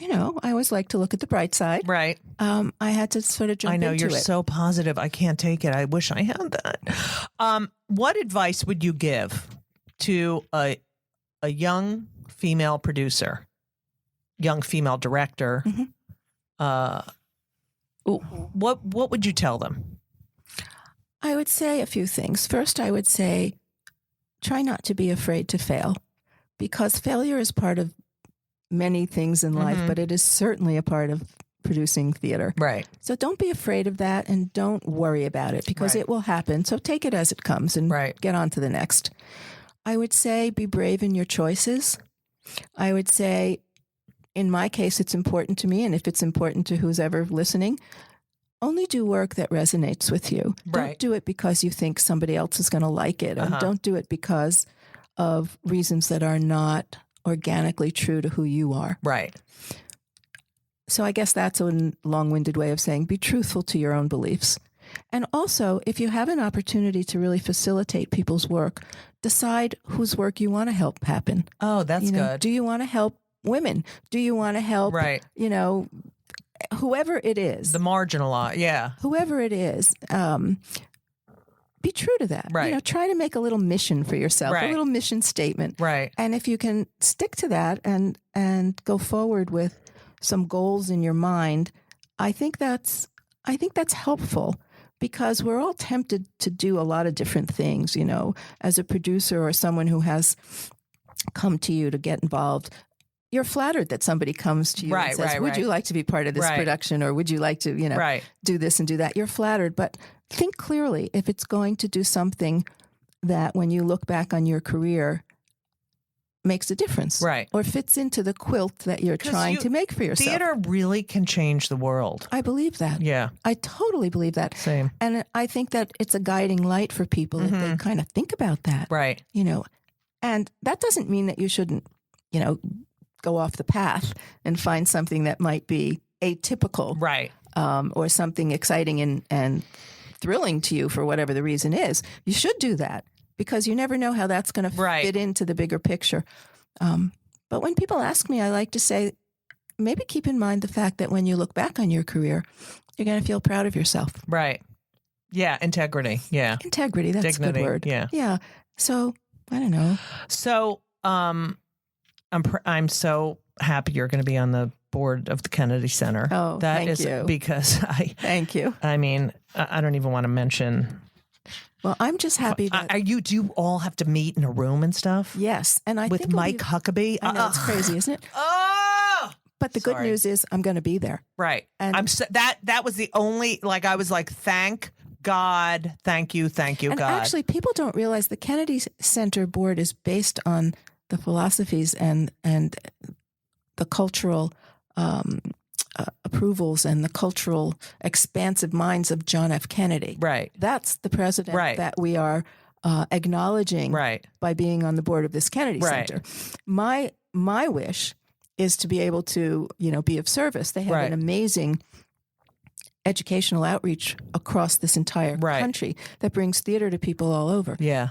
I always like to look at the bright side, right? I had to sort of jump into it. I know you're so positive. I can't take it. I wish I had that. What advice would you give to a young female producer, young female director? What would you tell them? I would say a few things. First, I would say try not to be afraid to fail, because failure is part of many things in life, but it is certainly a part of producing theater. Right. So don't be afraid of that, and don't worry about it, because it will happen. So take it as it comes and get on to the next. I would say be brave in your choices. I would say, in my case, it's important to me, and if it's important to who's ever listening, only do work that resonates with you. Right. Don't do it because you think somebody else is going to like it. And don't do it because of reasons that are not organically true to who you are. Right. So I guess that's a long-winded way of saying be truthful to your own beliefs. And also, if you have an opportunity to really facilitate people's work, decide whose work you want to help happen. Oh, that's good. Do you want to help women? Do you want to help, whoever it is? The marginalized, yeah. Whoever it is, be true to that. Right. Try to make a little mission for yourself, a little mission statement. Right. And if you can stick to that and go forward with some goals in your mind, I think that's helpful, because we're all tempted to do a lot of different things, as a producer or someone who has come to you to get involved. You're flattered that somebody comes to you and says, would you like to be part of this production, or would you like to, do this and do that? You're flattered, but think clearly if it's going to do something that when you look back on your career, makes a difference. Right. Or fits into the quilt that you're trying to make for yourself. Theater really can change the world. I believe that. Yeah. I totally believe that. Same. And I think that it's a guiding light for people if they kind of think about that. Right. And that doesn't mean that you shouldn't, go off the path and find something that might be atypical. Right. Or something exciting and thrilling to you for whatever the reason is. You should do that because you never know how that's going to fit into the bigger picture. But when people ask me, I like to say, maybe keep in mind the fact that when you look back on your career, you're going to feel proud of yourself. Right. Yeah. Integrity. Yeah. Integrity. That's Dignity, a good word. yeah. Yeah. So I don't know. So I'm so happy you're going to be on the board of the Kennedy Center. Oh, that thank is you. Because Thank you. I mean, I don't even want to mention. Well, I'm just happy that Do you all have to meet in a room and stuff? yes, and I With think it'll Mike be- Huckabee? I know it's crazy, isn't it? Oh, But the good Sorry. news is I'm going to be there. right. And- That was the only, I was like, thank God, thank you, And God. actually, people don't realize the Kennedy Center board is based on the philosophies and the cultural approvals and the cultural expansive minds of John F. Kennedy. Right. That's the president Right. that we are acknowledging Right. by being on the board of this Kennedy Right. Center. My wish is to be able to, be of service. They have Right. an amazing educational outreach across this entire Right. country that brings theater to people all over. Yeah.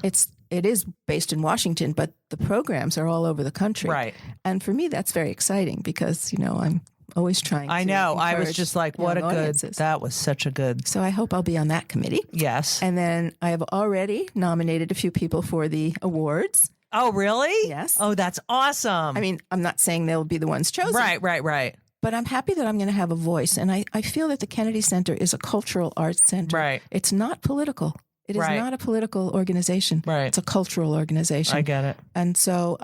It is based in Washington, but the programs are all over the country. Right. And for me, that's very exciting because, I'm always trying I to know. I was encourage just like, young what a good, audiences. that was such a good, So I hope I'll be on that committee. yes. And then I have already nominated a few people for the awards. Oh, really? Yes. Oh, that's awesome. I mean, I'm not saying they'll be the ones chosen. Right. But I'm happy that I'm going to have a voice. And I feel that the Kennedy Center is a cultural arts center. Right. It's not political. It is Right. not a political organization. Right. It's a cultural organization. I get it. And so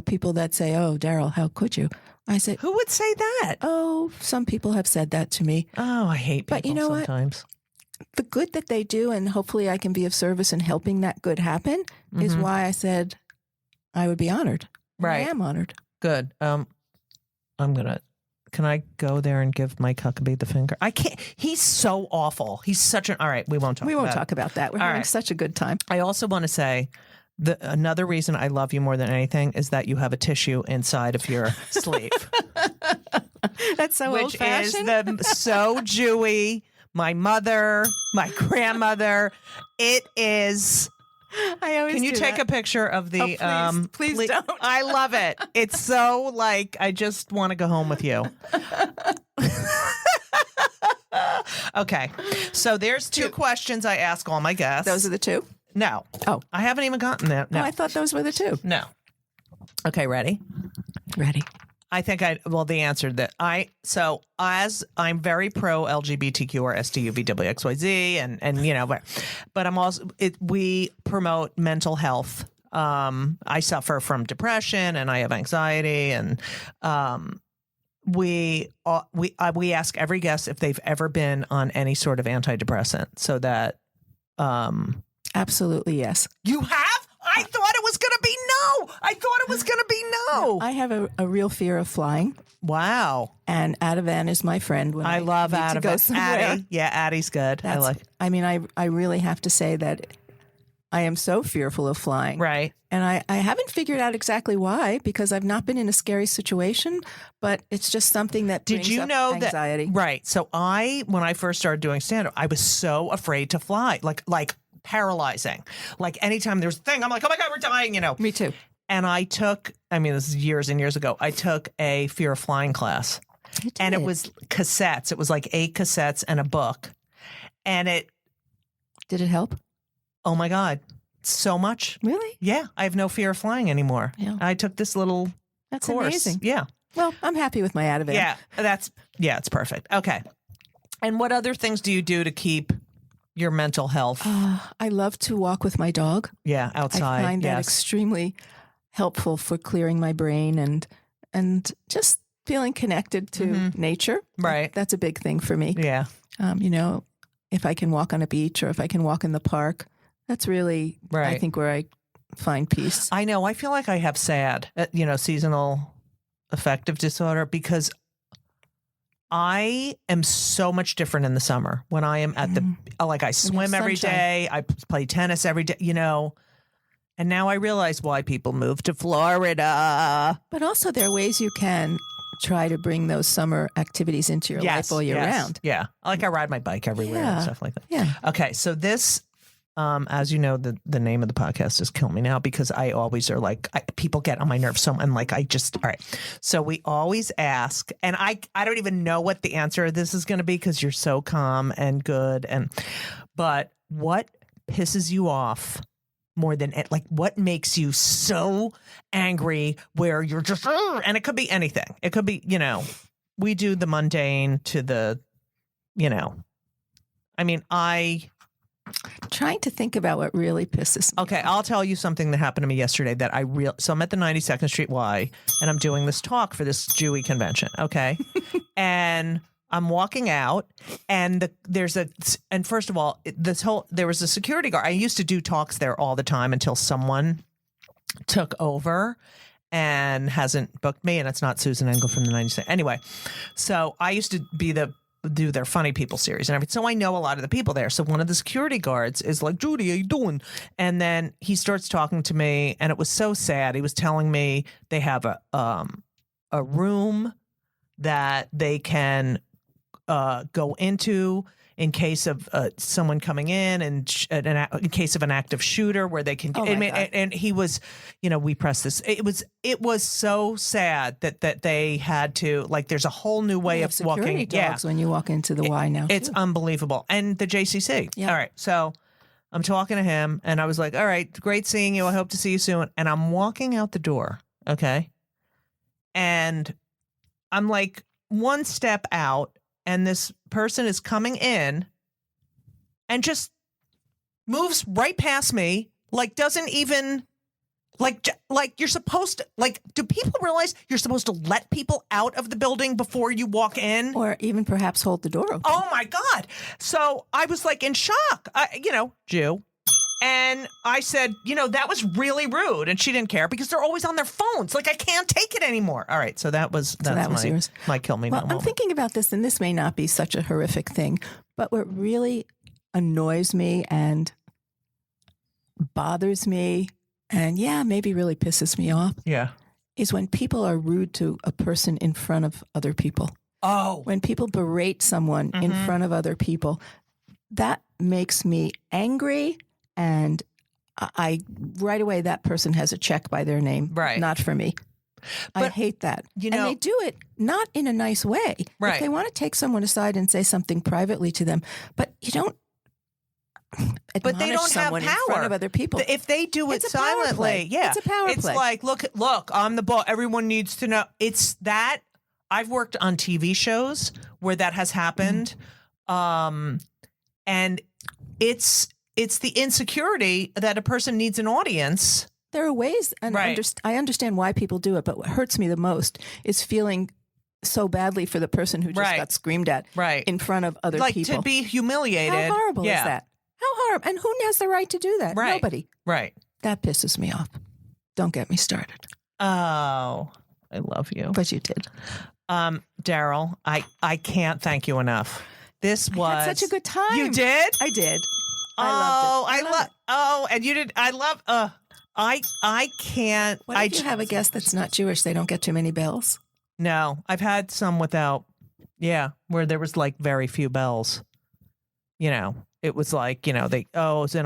people that say, oh, Daryl, how could you? I say, Who would say that? oh, some people have said that to me. Oh, I hate people But you know what? sometimes. The good that they do, and hopefully I can be of service in helping that good happen, is why I said I would be honored. And Right. I am honored. Good. Can I go there and give Mike Huckabee the finger? I can't. He's so awful. He's such an, all right, we won't talk We won't about talk about that. We're All having right. such a good time. I also want to say another reason I love you more than anything is that you have a tissue inside of your sleeve. That's so Which is so Jewy. My mother, my grandmother. It is. I always Can you do take that. a picture of the? Please don't. I love it. It's so I just want to go home with you. Okay, so there's two questions I ask all my guests. Those are the two? No. Oh. I haven't even gotten that. No. Oh, I thought those were the two. No. Okay, ready? Ready. I think the answer that as I'm very pro LGBTQ or STUVWXYZ and but I'm also we promote mental health. I suffer from depression and I have anxiety and we ask every guest if they've ever been on any sort of antidepressant so that Absolutely, yes. you have. I thought it was going to be no. I thought it was going to be no. I have a real fear of flying, Wow. and Ativan is my friend when I love need to go Ativan. somewhere. Addie. Yeah, Addie's good. I really have to say that I am so fearful of flying. Right. And I haven't figured out exactly why, because I've not been in a scary situation, but it's just something that Did brings you up know anxiety. that? Right. So when I first started doing stand-up, I was so afraid to fly, like paralyzing. Like anytime there's a thing, I'm like, oh my God, we're dying, Me too. And this is years and years ago, I took a fear of flying class. You And it did. was cassettes. It was like 8 cassettes and a book. And Did it help? oh my God, so much. Really? Yeah, I have no fear of flying anymore. Yeah. I took this little That's course. amazing. Yeah. Well, I'm happy with my Ativan. Yeah, it's perfect. Okay. And what other things do you do to keep your mental health? I love to walk with my dog. Yeah, outside. I find that yes. extremely helpful for clearing my brain and just feeling connected to nature. Right. That's a big thing for me. Yeah. If I can walk on a beach or if I can walk in the park, that's really, Right. I think, where I find peace. I know. I feel like I have SAD, seasonal affective disorder, because I am so much different in the summer when I am at I swim every day. I play tennis every day, and now I realize why people move to Florida. But also there are ways you can try to bring those summer activities into your life all year round. Yeah. Like I ride my bike everywhere and stuff like that. Yeah. Okay. So this, as you know, the name of the podcast is Kill Me Now, because I always are like, people get on my nerves. So I'm like, all right. So we always ask, and I don't even know what the answer of this is going to be, because you're so calm and good. But what pisses you off more than, like, what makes you so angry where you're just, and it could be anything. It could be, we do the mundane to the, Trying to think about what really pisses me. Okay, I'll tell you something that happened to me yesterday that so I'm at the 92nd Street Y, and I'm doing this talk for this Jewy convention, okay? And I'm walking out, and first of all, there was a security guard. I used to do talks there all the time until someone took over and hasn't booked me, and it's not Susan Engel from the 92nd. Anyway, so I used to do their funny people series and everything. So I know a lot of the people there. So one of the security guards is like, Judy, how you doing? And then he starts talking to me, and it was so sad. He was telling me they have a room that they can go into in case of someone coming in, and in case of an active shooter, where they can. And he was, we pressed this. It was so sad that they had to, like. There's a whole new way of walking. Dogs when you walk into the Y now. It's unbelievable, and the JCC. Yeah. All right, so I'm talking to him, and I was like, "All right, great seeing you. I hope to see you soon." And I'm walking out the door, okay, and I'm like one step out. And this person is coming in and just moves right past me, like doesn't even, like you're supposed to, like, do people realize you're supposed to let people out of the building before you walk in? Or even perhaps hold the door open. Oh my God. So I was like in shock, Jew. And I said, that was really rude. And she didn't care, because they're always on their phones. Like, I can't take it anymore. All right. So that was yours. My Kill Me Now moment. I'm thinking about this, and this may not be such a horrific thing, but what really annoys me and bothers me, and maybe really pisses me off, is when people are rude to a person in front of other people. Oh. When people berate someone in front of other people, that makes me angry. And I right away, that person has a check by their name, right? Not for me. But I hate that. And they do it not in a nice way. Right. If they want to take someone aside and say something privately to them, but you don't. But they don't have power in front of other people. If they do it silently, it's a power play. It's like, look, I'm the boss. Everyone needs to know. It's that. I've worked on TV shows where that has happened, and it's the insecurity that a person needs an audience. There are ways, and I understand why people do it, but what hurts me the most is feeling so badly for the person who just got screamed at in front of other people. Like, to be humiliated. How horrible is that? How horrible. And who has the right to do that? Right. Nobody. Right. That pisses me off. Don't get me started. Oh, I love you. But you did. Daryl, I can't thank you enough. This was... I had such a good time. You did? I did. I loved it. And you did. I love. I can't. What if you have a guest that's not Jewish? They don't get too many bells. No, I've had some without. Yeah, where there was like very few bells. It was like then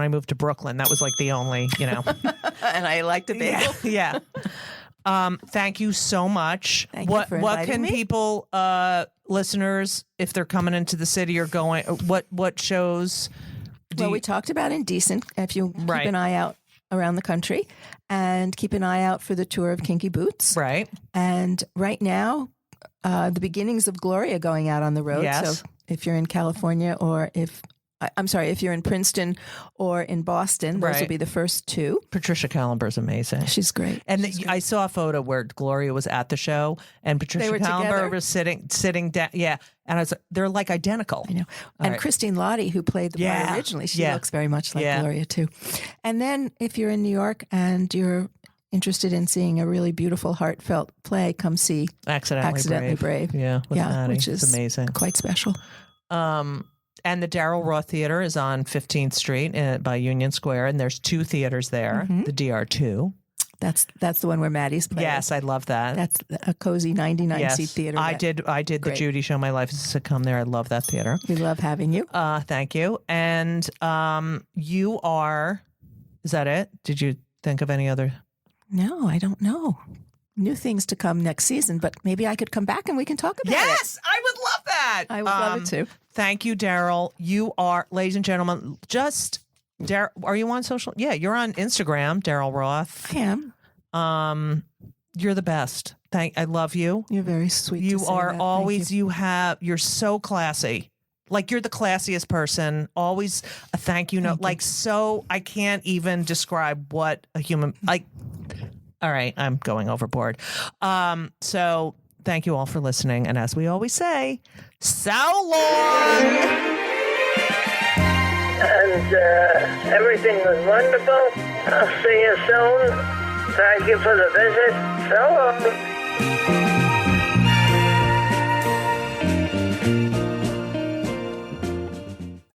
I moved to Brooklyn. That was like the only And I liked a bagel. Yeah. Thank you so much. Thank you for what can me. people, listeners, if they're coming into the city or going, what shows? We talked about Indecent. If you keep an eye out around the country, and keep an eye out for the tour of Kinky Boots. Right. And right now, the beginnings of Gloria going out on the road. Yes. So if you're in California, or if I'm sorry, if you're in Princeton or in Boston, those will be the first two. Patricia Calenber's amazing. She's great. And I saw a photo where Gloria was at the show and Patricia Calenber was sitting down. Yeah. And I was, they're like identical. I know. And Christine Lottie, who played the part originally, she looks very much like Gloria too. And then if you're in New York and you're interested in seeing a really beautiful, heartfelt play, come see Accidentally Brave. Yeah, with Maddie. Which is amazing. Quite special. And the Daryl Roth Theater is on 15th Street by Union Square, and there's 2 theaters there, the DR2. That's the one where Maddie's playing. Yes, I love that. That's a cozy 99-seat theater. I did the Judy Show My Life as a Sitcom there. I love that theater. We love having you. Thank you. And you are, is that it? Did you think of any other? No, I don't know. New things to come next season, but maybe I could come back and we can talk about it. Yes, I would love that. I would love it too. Thank you, Daryl. You are, ladies and gentlemen, are you on social? Yeah, you're on Instagram, Daryl Roth. I am. You're the best. I love you. You're very sweet. You are that. always, you're so classy. Like, you're the classiest person. Always a thank you note. I can't even describe what a human, all right, I'm going overboard. So thank you all for listening. And as we always say, so long. And everything was wonderful. I'll see you soon. Thank you for the visit. So long.